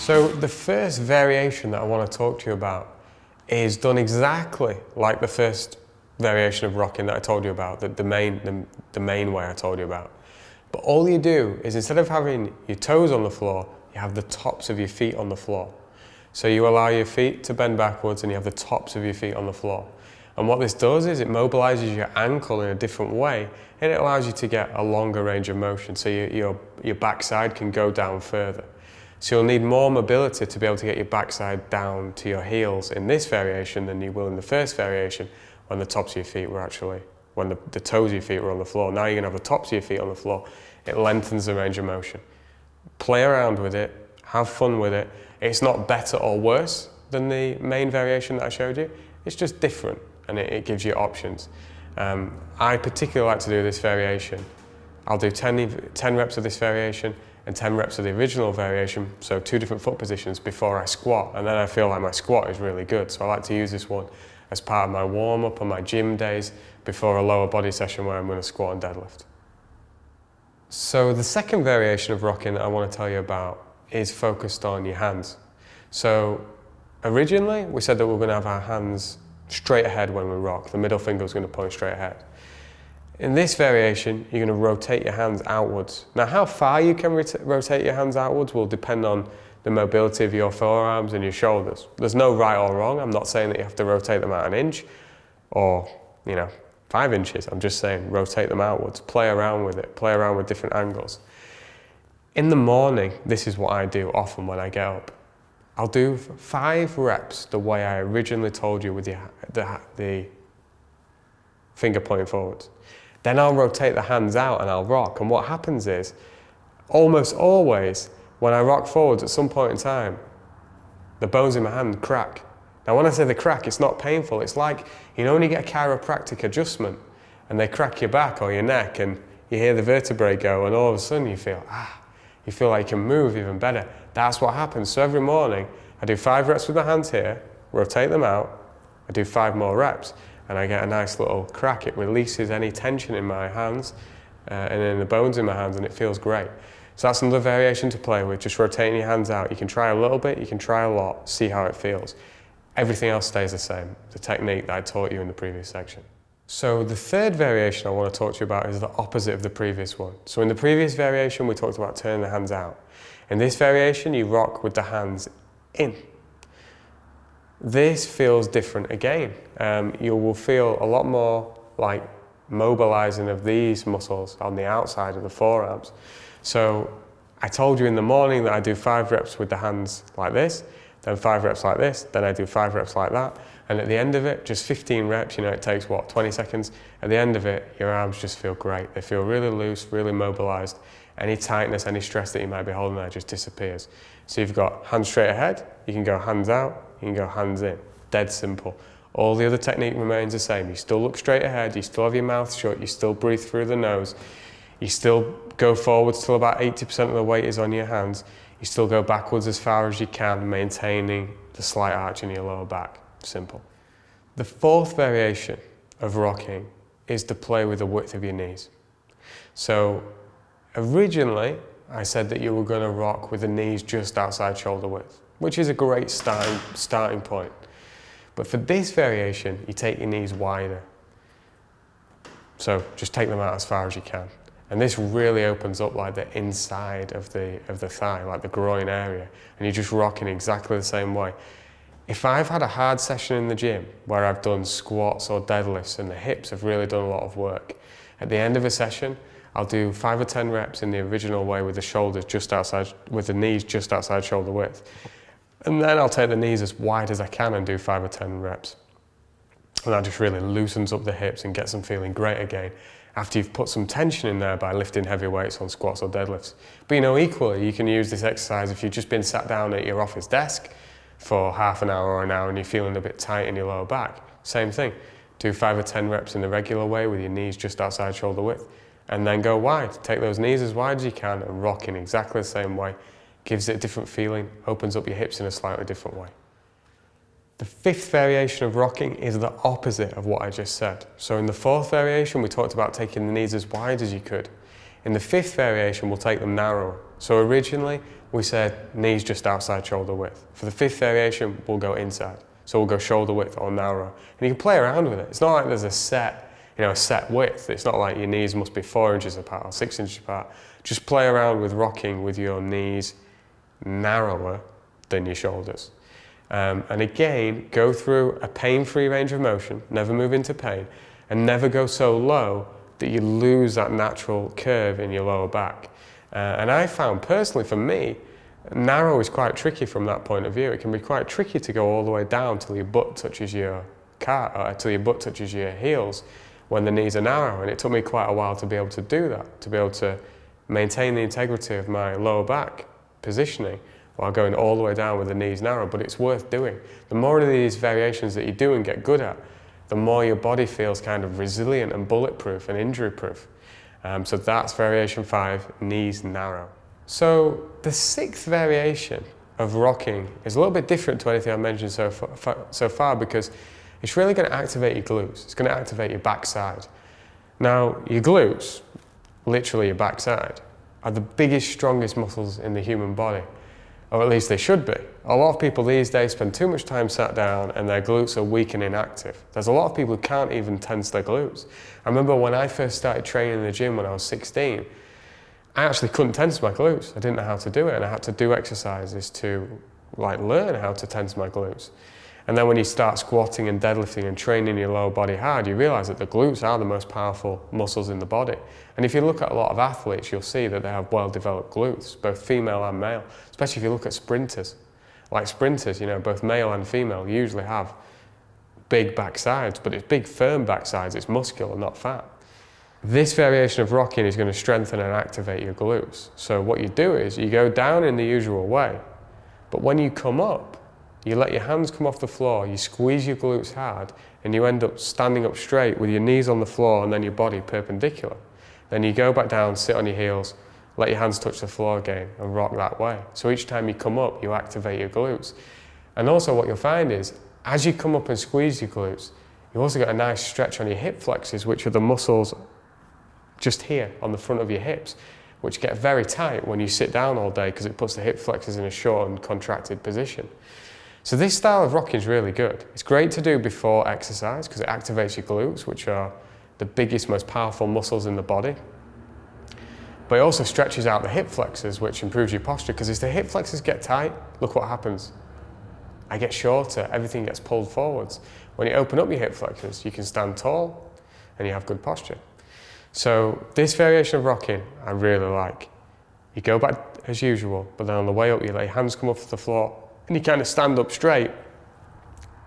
So the first variation that I want to talk to you about is done exactly like the first variation of rocking that I told you about, the main way I told you about. But all you do is, instead of having your toes on the floor, you have the tops of your feet on the floor. So you allow your feet to bend backwards and you have the tops of your feet on the floor. And what this does is it mobilizes your ankle in a different way, and it allows you to get a longer range of motion, so your backside can go down further. So you'll need more mobility to be able to get your backside down to your heels in this variation than you will in the first variation, when the tops of your feet were actually, when the toes of your feet were on the floor. Now you're going to have the tops of your feet on the floor. It lengthens the range of motion. Play around with it, have fun with it. It's not better or worse than the main variation that I showed you. It's just different, and it gives you options. I particularly like to do this variation. I'll do 10 reps of this variation and 10 reps of the original variation, so 2 different foot positions before I squat, and then I feel like my squat is really good. So I like to use this one as part of my warm-up on my gym days before a lower body session where I'm going to squat and deadlift. So the second variation of rocking that I want to tell you about is focused on your hands. So originally we said that we're going to have our hands straight ahead when we rock. The middle finger is going to point straight ahead. In this variation, you're going to rotate your hands outwards. Now, how far you can rotate your hands outwards will depend on the mobility of your forearms and your shoulders. There's no right or wrong. I'm not saying that you have to rotate them out 1 inch or, 5 inches. I'm just saying rotate them outwards. Play around with it. Play around with different angles. In the morning, this is what I do often when I get up. I'll do 5 reps the way I originally told you with the finger pointing forwards. Then I'll rotate the hands out and I'll rock. And what happens is, almost always, when I rock forwards at some point in time, the bones in my hand crack. Now when I say the crack, it's not painful. It's like, when you get a chiropractic adjustment and they crack your back or your neck and you hear the vertebrae go, and all of a sudden you feel like you can move even better. That's what happens. So every morning, I do 5 reps with my hands here, rotate them out, I do 5 more reps, and I get a nice little crack. It releases any tension in my hands and in the bones in my hands, and it feels great. So that's another variation to play with, just rotating your hands out. You can try a little bit, you can try a lot, see how it feels. Everything else stays the same, the technique that I taught you in the previous section. So the third variation I want to talk to you about is the opposite of the previous one. So in the previous variation, we talked about turning the hands out. In this variation, you rock with the hands in. This feels different again. You will feel a lot more like mobilizing of these muscles on the outside of the forearms. So I told you in the morning that I do 5 reps with the hands like this, then 5 reps like this, then I do 5 reps like that. And at the end of it, just 15 reps, it takes 20 seconds. At the end of it, your arms just feel great. They feel really loose, really mobilized. Any tightness, any stress that you might be holding there just disappears. So you've got hands straight ahead, you can go hands out, you can go hands in. Dead simple. All the other technique remains the same. You still look straight ahead, you still have your mouth shut, you still breathe through the nose, you still go forwards till about 80% of the weight is on your hands, you still go backwards as far as you can, maintaining the slight arch in your lower back. Simple. The fourth variation of rocking is to play with the width of your knees. So originally, I said that you were going to rock with the knees just outside shoulder width, which is a great starting point. But for this variation, you take your knees wider. So just take them out as far as you can. And this really opens up like the inside of the thigh, like the groin area. And you're just rocking exactly the same way. If I've had a hard session in the gym where I've done squats or deadlifts and the hips have really done a lot of work, at the end of a session, I'll do 5 or 10 reps in the original way with the shoulders just outside, with the knees just outside shoulder width. And then I'll take the knees as wide as I can and do 5 or 10 reps. And that just really loosens up the hips and gets them feeling great again after you've put some tension in there by lifting heavy weights on squats or deadlifts. But equally, you can use this exercise if you've just been sat down at your office desk for half an hour or an hour and you're feeling a bit tight in your lower back. Same thing. Do 5 or 10 reps in the regular way with your knees just outside shoulder width. And then go wide. Take those knees as wide as you can and rock in exactly the same way. Gives it a different feeling, opens up your hips in a slightly different way. The fifth variation of rocking is the opposite of what I just said. So in the fourth variation, we talked about taking the knees as wide as you could. In the fifth variation, we'll take them narrower. So originally, we said knees just outside shoulder width. For the fifth variation, we'll go inside. So we'll go shoulder width or narrow. And you can play around with it. It's not like there's a set width. It's not like your knees must be 4 inches apart or 6 inches apart. Just play around with rocking with your knees narrower than your shoulders. And again, go through a pain-free range of motion, never move into pain, and never go so low that you lose that natural curve in your lower back. And I found personally, for me, narrow is quite tricky from that point of view. It can be quite tricky to go all the way down till your butt touches your till your butt touches your heels when the knees are narrow. And it took me quite a while to be able to do that, to be able to maintain the integrity of my lower back positioning while going all the way down with the knees narrow. But it's worth doing. The more of these variations that you do and get good at, the more your body feels kind of resilient and bulletproof and injury-proof. So that's variation 5, knees narrow. So the sixth variation of rocking is a little bit different to anything I've mentioned so far because it's really going to activate your glutes. It's going to activate your backside. Now, your glutes, literally your backside, are the biggest, strongest muscles in the human body, or at least they should be. A lot of people these days spend too much time sat down and their glutes are weak and inactive. There's a lot of people who can't even tense their glutes. I remember when I first started training in the gym when I was 16, I actually couldn't tense my glutes. I didn't know how to do it, and I had to do exercises to learn how to tense my glutes. And then when you start squatting and deadlifting and training your lower body hard, you realize that the glutes are the most powerful muscles in the body. And if you look at a lot of athletes, you'll see that they have well-developed glutes, both female and male, especially if you look at sprinters. Like sprinters, both male and female usually have big backsides, but it's big, firm backsides. It's muscular, not fat. This variation of rocking is going to strengthen and activate your glutes. So what you do is you go down in the usual way, but when you come up, you let your hands come off the floor, you squeeze your glutes hard, and you end up standing up straight with your knees on the floor and then your body perpendicular. Then you go back down, sit on your heels, let your hands touch the floor again, and rock that way. So each time you come up, you activate your glutes. And also what you'll find is, as you come up and squeeze your glutes, you also get a nice stretch on your hip flexors, which are the muscles just here on the front of your hips, which get very tight when you sit down all day because it puts the hip flexors in a short and contracted position. So this style of rocking is really good. It's great to do before exercise because it activates your glutes, which are the biggest, most powerful muscles in the body. But it also stretches out the hip flexors, which improves your posture, because as the hip flexors get tight, look what happens. I get shorter, everything gets pulled forwards. When you open up your hip flexors, you can stand tall and you have good posture. So this variation of rocking, I really like. You go back as usual, but then on the way up, you let your hands come off the floor and you kind of stand up straight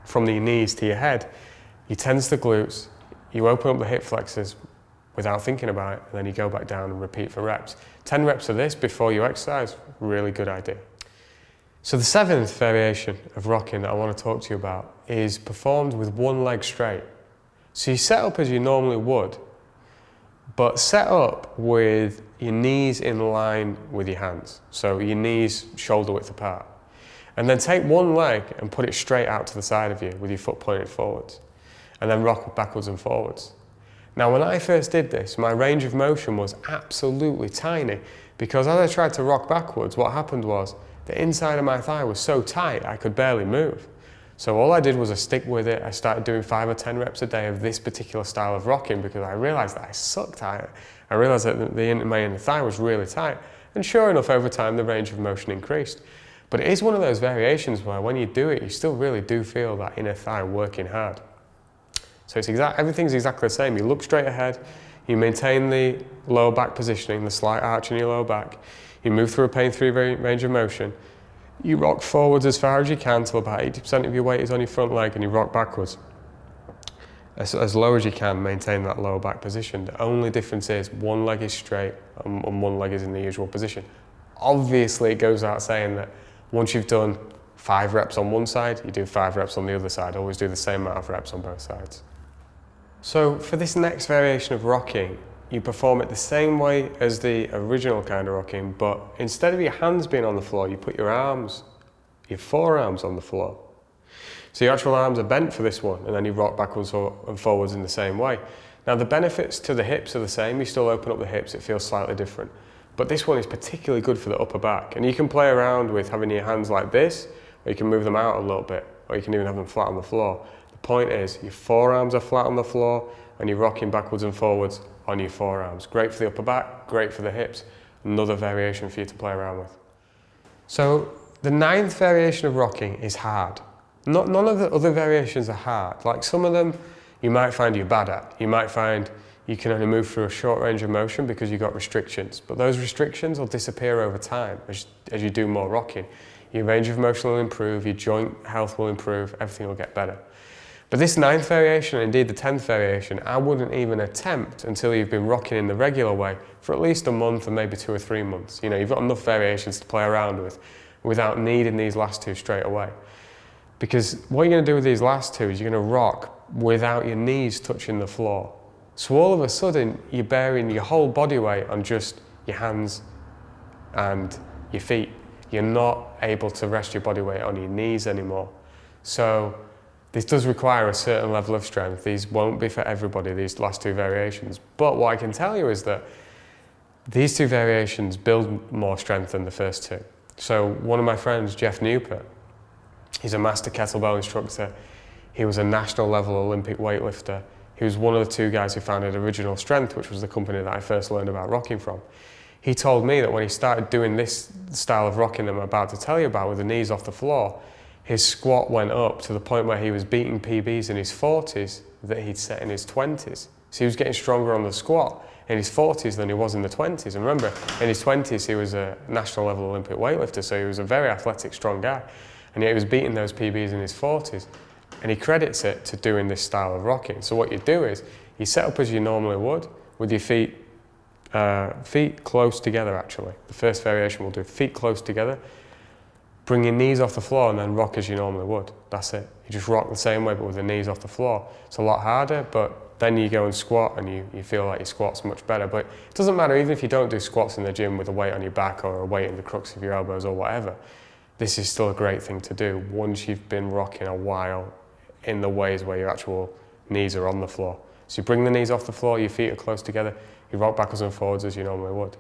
from your knees to your head. You tense the glutes, you open up the hip flexors without thinking about it, and then you go back down and repeat for reps. 10 reps of this before you exercise, really good idea. So the seventh variation of rocking that I want to talk to you about is performed with one leg straight. So you set up as you normally would, but set up with your knees in line with your hands. So your knees shoulder width apart. And then take one leg and put it straight out to the side of you with your foot pointed forwards. And then rock backwards and forwards. Now when I first did this, my range of motion was absolutely tiny, because as I tried to rock backwards, what happened was the inside of my thigh was so tight I could barely move. So all I did was I stick with it. I started doing 5 or 10 reps a day of this particular style of rocking because I realized that I sucked at it. I realized that my inner thigh was really tight. And sure enough, over time, the range of motion increased. But it is one of those variations where when you do it, you still really do feel that inner thigh working hard. So everything's exactly the same. You look straight ahead, you maintain the lower back positioning, the slight arch in your lower back, you move through a pain-free range of motion, you rock forwards as far as you can till about 80% of your weight is on your front leg, and you rock backwards. As low as you can, maintain that lower back position. The only difference is one leg is straight and one leg is in the usual position. Obviously, it goes without saying that once you've done 5 reps on one side, you do 5 reps on the other side. Always do the same amount of reps on both sides. So for this next variation of rocking, you perform it the same way as the original kind of rocking, but instead of your hands being on the floor, you put your forearms on the floor. So your actual arms are bent for this one, and then you rock backwards and forwards in the same way. Now the benefits to the hips are the same, you still open up the hips, it feels slightly different. But this one is particularly good for the upper back. And you can play around with having your hands like this, or you can move them out a little bit, or you can even have them flat on the floor. The point is, your forearms are flat on the floor, and you're rocking backwards and forwards on your forearms. Great for the upper back, great for the hips. Another variation for you to play around with. So the 9th variation of rocking is hard. None of the other variations are hard. Like some of them, you might find you're bad at. You might find you can only move through a short range of motion because you've got restrictions. But those restrictions will disappear over time as you do more rocking. Your range of motion will improve, your joint health will improve, everything will get better. But this 9th variation, and indeed the 10th variation, I wouldn't even attempt until you've been rocking in the regular way for at least a month or maybe 2 or 3 months. You know, you've got enough variations to play around with without needing these last two straight away. Because what you're going to do with these last two is you're going to rock without your knees touching the floor. So all of a sudden, you're bearing your whole body weight on just your hands and your feet. You're not able to rest your body weight on your knees anymore. So this does require a certain level of strength. These won't be for everybody, these last two variations. But what I can tell you is that these two variations build more strength than the first two. So one of my friends, Jeff Newport, he's a master kettlebell instructor. He was a national level Olympic weightlifter. He was one of the 2 guys who founded Original Strength, which was the company that I first learned about rocking from. He told me that when he started doing this style of rocking that I'm about to tell you about with the knees off the floor, his squat went up to the point where he was beating PBs in his 40s that he'd set in his 20s. So he was getting stronger on the squat in his 40s than he was in the 20s. And remember, in his 20s he was a national level Olympic weightlifter, so he was a very athletic, strong guy. And yet he was beating those PBs in his 40s. And he credits it to doing this style of rocking. So what you do is, you set up as you normally would, with your feet close together actually. The first variation we'll do feet close together, bring your knees off the floor and then rock as you normally would. That's it. You just rock the same way but with the knees off the floor. It's a lot harder, but then you go and squat and you feel like your squat's much better. But it doesn't matter even if you don't do squats in the gym with a weight on your back or a weight in the crux of your elbows or whatever. This is still a great thing to do once you've been rocking a while in the ways where your actual knees are on the floor. So you bring the knees off the floor, your feet are close together, you rock backwards and forwards as you normally would.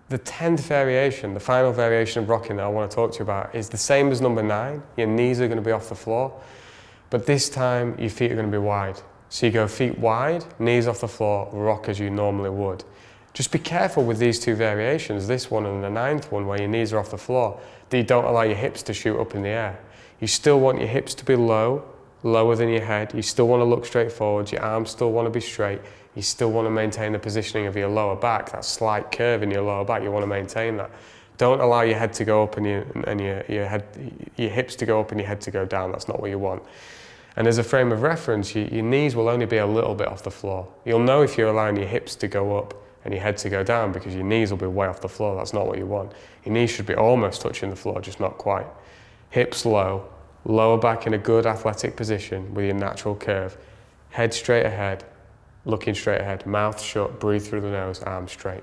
The 10th variation, the final variation of rocking that I want to talk to you about, is the same as number 9. Your knees are going to be off the floor, but this time your feet are going to be wide. So you go feet wide, knees off the floor, rock as you normally would. Just be careful with these 2 variations, this one and the 9th one where your knees are off the floor, that you don't allow your hips to shoot up in the air. You still want your hips to be low, lower than your head. You still want to look straight forwards, your arms still want to be straight. You still want to maintain the positioning of your lower back, that slight curve in your lower back, you want to maintain that. Don't allow your head to go up and your hips to go up and your head to go down, that's not what you want. And as a frame of reference, your knees will only be a little bit off the floor. You'll know if you're allowing your hips to go up and your head to go down because your knees will be way off the floor, that's not what you want. Your knees should be almost touching the floor, just not quite. Hips low, lower back in a good athletic position with your natural curve. Head straight ahead, looking straight ahead, mouth shut, breathe through the nose, arms straight.